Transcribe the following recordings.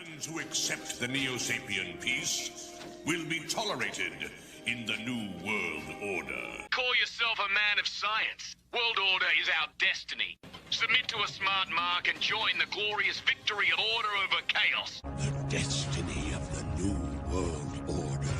Humans who accept the Neo-Sapien peace will be tolerated in the New World Order. Call yourself a man of science. World order is our destiny. Submit to a smart mark and join the glorious victory of order over chaos. The destiny of the New World Order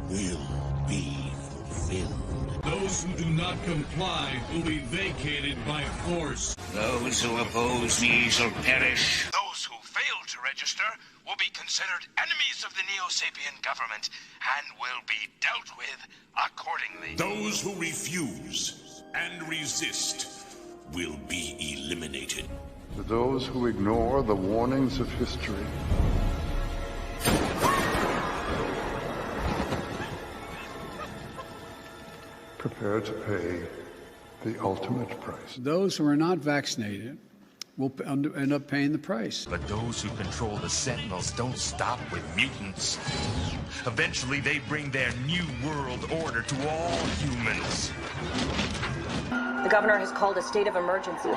will be fulfilled. Those who do not comply will be vacated by force. Those who oppose me shall perish. Those who fail to register will be considered enemies of the Neo-Sapien government and will be dealt with accordingly. Those who refuse and resist will be eliminated. To those who ignore the warnings of history, prepare to pay the ultimate price. Those who are not vaccinated will end up paying the price. But those who control the Sentinels don't stop with mutants. Eventually, they bring their new world order to all humans. The governor has called a state of emergency.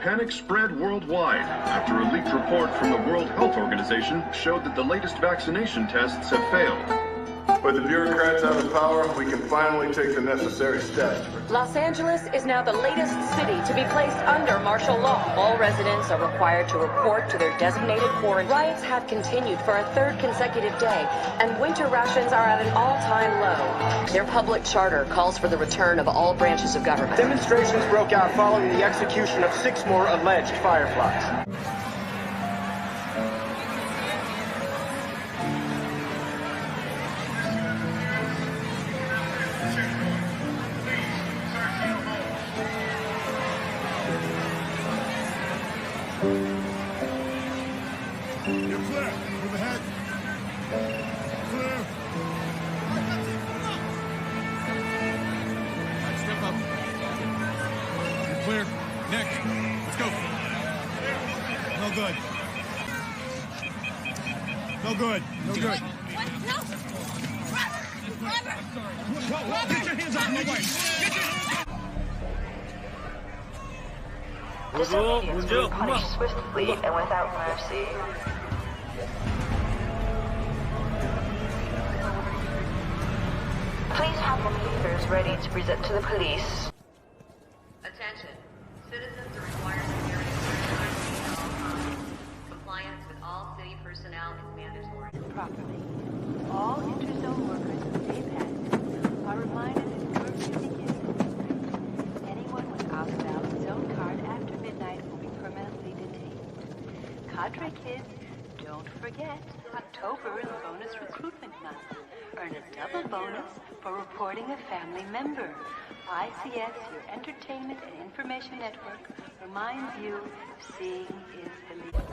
Panic spread worldwide after a leaked report from the World Health Organization showed that the latest vaccination tests have failed. With the bureaucrats out of power, we can finally take the necessary steps. Los Angeles is now the latest city to be placed under martial law. All residents are required to report to their designated quarantine. Riots have continued for a third consecutive day, and winter rations are at an all-time low. Their public charter calls for the return of all branches of government. Demonstrations broke out following the execution of 6 more alleged Fireflies. You're clear. Move ahead. Clear. Right, step up. You're clear. Nick, let's go. No good. No good. No good. What? No. Robert. Get your hands off my wife. Get your hands off. Disobedience will be punished swiftly and without mercy. Please have the papers ready to present to the police. Attention. Citizens are required to carry a at all times. Compliance with all city personnel is mandatory. Properly. All interzone workers who stay past are reminded that curfew begins at midnight. Anyone without a valid zone card after midnight will be permanently detained. Cadre kids, don't forget, October is bonus recruitment month. Earn a double bonus for reporting a family member. ICS, your entertainment and information network, reminds you seeing is believing.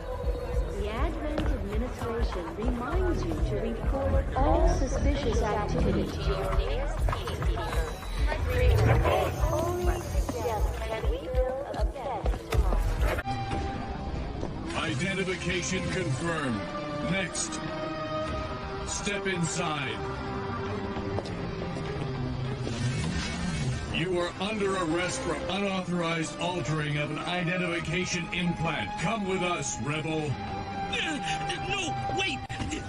The Advent Administration reminds you to report all suspicious activity. Only together can we build a better tomorrow. Identification confirmed. Next. Step inside. You are under arrest for unauthorized altering of an identification implant. Come with us, rebel. No, wait!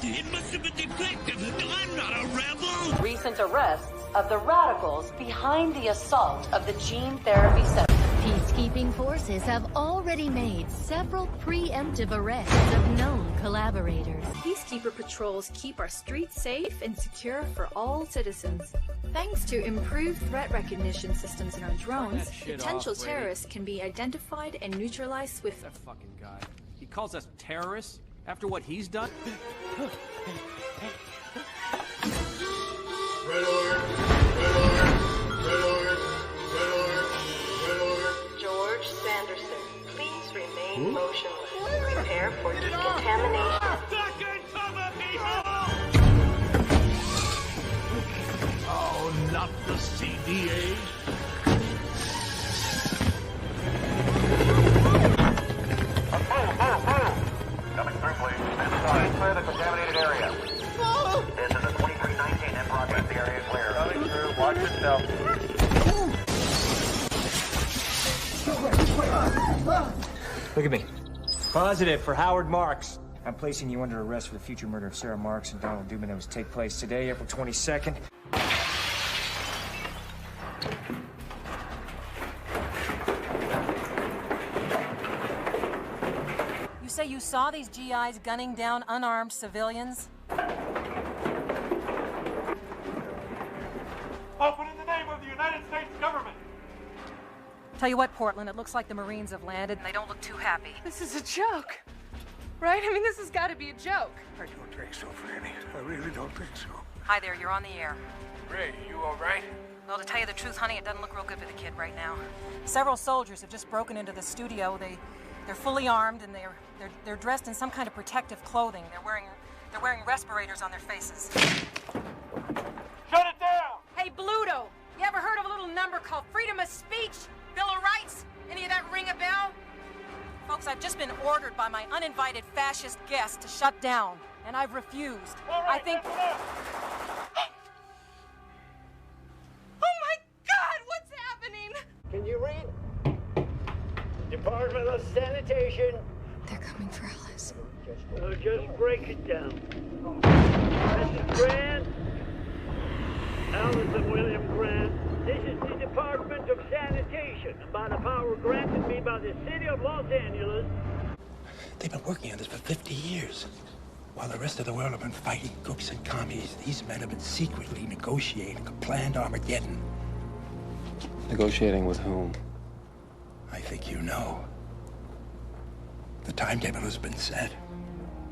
It must have been defective. I'm not a rebel! Recent arrests of the radicals behind the assault of the gene therapy center. Peacekeeping forces have already made several preemptive arrests of known collaborators. Peacekeeper patrols keep our streets safe and secure for all citizens. Thanks to improved threat recognition systems in our drones, potential terrorists can be identified and neutralized swiftly. That fucking guy. He calls us terrorists after what he's done? Red alert! Red alert! Red alert! Red alert! Red alert! George Sanderson, please remain motionless. Prepare for decontamination. Oh, not the CDA. Coming through, please. Stand aside. Clear the contaminated area. This is a 2319 in progress. The area is clear. Coming through. Watch yourself. Look at me. Positive for Howard Marks. I'm placing you under arrest for the future murder of Sarah Marks and Donald Dubin that was to take place today, April 22nd. You say you saw these GIs gunning down unarmed civilians? Open in the name of the United States government. Tell you what, Portland, it looks like the Marines have landed and they don't look too happy. This is a joke, right? I mean, this has got to be a joke. I don't think so, Franny. I really don't think so. Hi there, you're on the air. Ray, you all right? Well, to tell you the truth, honey, it doesn't look real good for the kid right now. Several soldiers have just broken into the studio. They're fully armed and they're dressed in some kind of protective clothing. They're wearing respirators on their faces. Shut it down! Hey, Bluto, you ever heard of a little number called freedom of speech? Bill of Rights? Any of that ring a bell? Folks, I've just been ordered by my uninvited fascist guests to shut down, and I've refused. All right, I think... that's enough. Oh my God, what's happening? Can you read? Department of Sanitation. They're coming for Alice. Just break it down. Mrs. Grant. Alice and William Grant. This is the Department of Sanitation. By the power granted me by the City of Los Angeles. They've been working on this for 50 years. While the rest of the world have been fighting crooks and commies, these men have been secretly negotiating a planned Armageddon. Negotiating with whom? I think you know. The timetable has been set.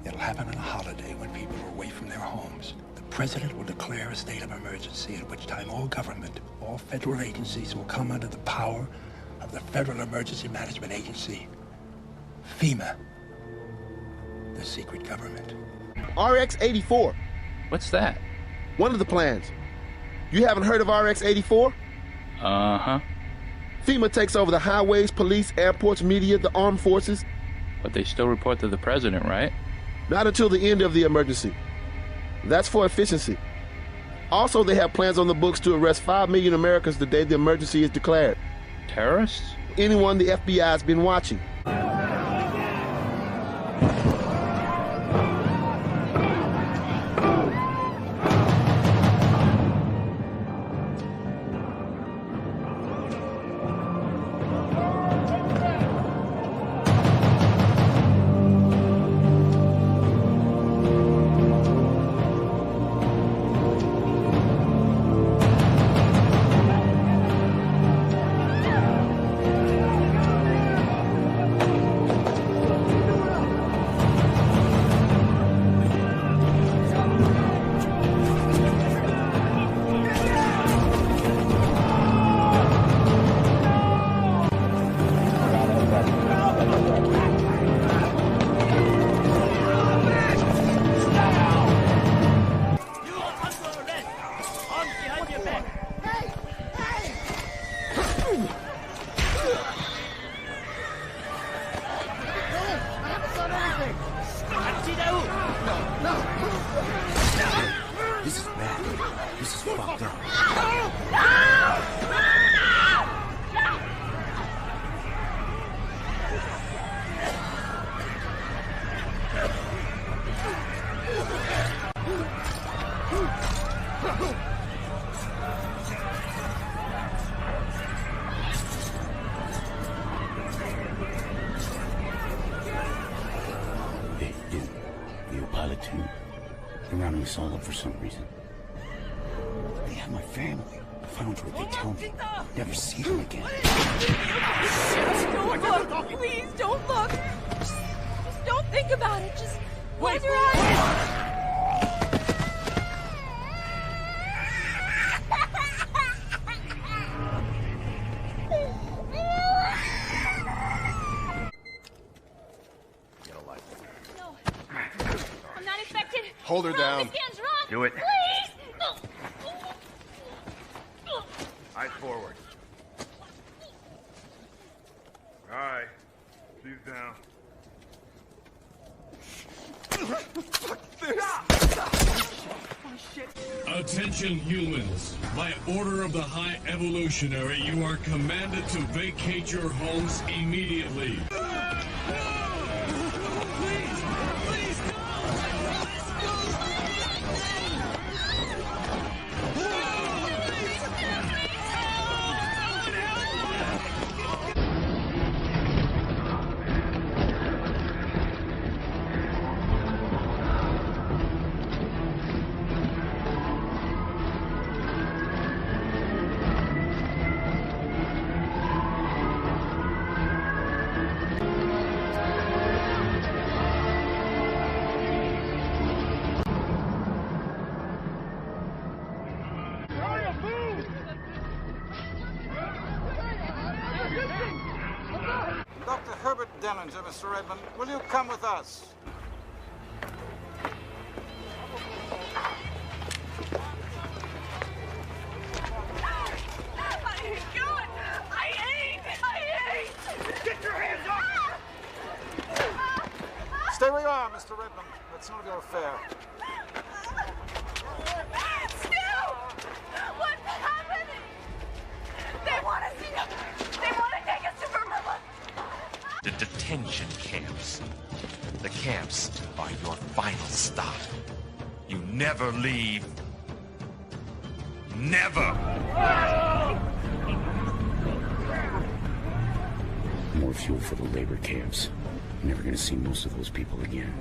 It'll happen on a holiday when people are away from their homes. The president will declare a state of emergency, at which time all government, all federal agencies will come under the power of the Federal Emergency Management Agency, FEMA, the secret government. RX-84. What's that? One of the plans. You haven't heard of RX-84? Uh-huh. FEMA takes over the highways, police, airports, media, the armed forces. But they still report to the president, right? Not until the end of the emergency. That's for efficiency. Also, they have plans on the books to arrest 5 million Americans the day the emergency is declared. Terrorists? Anyone the FBI has been watching. This is bad. This is fucked up. Hey, you pilot too? They rounded me all up for some reason. They have my family. If I don't do what they tell me, I'll never see them again. Don't look! Please don't look! Just don't think about it. Just close your eyes. No. I'm not infected. Hold her down. This can's wrong. Do it. Please. Eyes forward. All right. She's down. Attention humans. By order of the High Evolutionary, you are commanded to vacate your homes immediately. Please, Dellinger, Mr. Redmond. Will you come with us? Get your hands up! Stay where you are, Mr. Redmond. That's none of your affair. Stu! What's happening? They want to see us. They want to take us to Vermilla. The detention camps. The camps are your final stop. You never leave. Never! More fuel for the labor camps. Never gonna see most of those people again.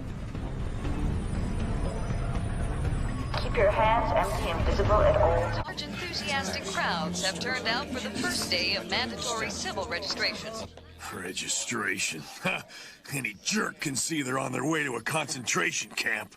Keep your hands empty and visible at all times. Large enthusiastic crowds have turned out for the first day of mandatory civil registration. Registration? Any jerk can see they're on their way to a concentration camp.